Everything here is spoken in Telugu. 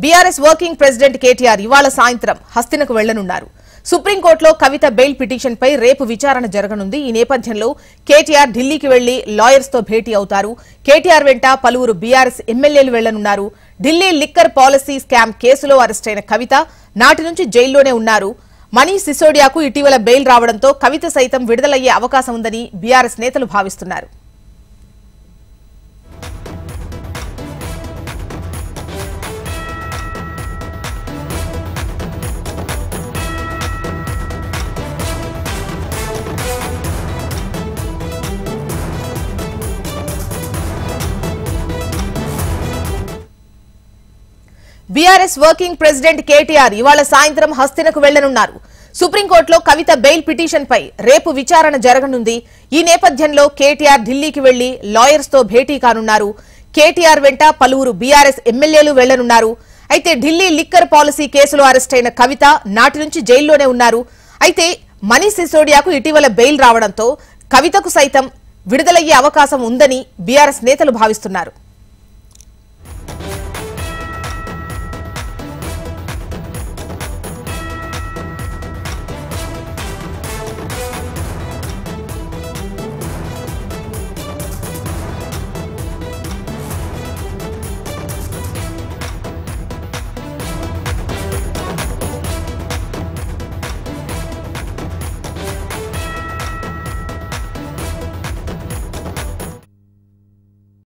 బీఆర్ఎస్ వర్కింగ్ ప్రెసిడెంట్ కేటీఆర్ ఇవాళ సాయంత్రం హస్తినకు వెళ్లనున్నారు. సుప్రీంకోర్టులో కవిత బెయిల్ పిటిషన్ పై రేపు విచారణ జరగనుంది. ఈ నేపథ్యంలో కేటీఆర్ ఢిల్లీకి వెళ్లి లాయర్స్ తో భేటీ అవుతారు. కేటీఆర్ వెంట పలువురు బీఆర్ఎస్ ఎమ్మెల్యేలు వెళ్లనున్నారు. ఢిల్లీ లిక్కర్ పాలసీ స్కామ్ కేసులో అరెస్టైన కవిత నాటి నుంచి జైల్లోనే ఉన్నారు. మనీష్ సిసోడియాకు ఇటీవల బెయిల్ రావడంతో కవిత సైతం విడుదలయ్యే అవకాశం ఉందని బీఆర్ఎస్ నేతలు భావిస్తున్నారు. బీఆర్ఎస్ వర్కింగ్ ప్రెసిడెంట్ కేటీఆర్ ఇవాళ సాయంత్రం హస్తినకు వెళ్లనున్నారు. సుప్రీంకోర్టులో కవిత బెయిల్ పిటిషన్ పై రేపు విచారణ జరగనుంది. ఈ నేపథ్యంలో కేటీఆర్ ఢిల్లీకి వెళ్లి లాయర్స్ తో భేటీ కానున్నారు. కేటీఆర్ వెంట పలువురు బీఆర్ఎస్ ఎమ్మెల్యేలు వెళ్లనున్నారు. అయితే ఢిల్లీ లిక్కర్ పాలసీ కేసులో అరెస్టైన కవిత నాటి నుంచి జైల్లోనే ఉన్నారు. అయితే మనీష్ సిసోడియాకు ఇటీవల బెయిల్ రావడంతో కవితకు సైతం విడుదలయ్యే అవకాశం ఉందని బీఆర్ఎస్ నేతలు భావిస్తున్నారు.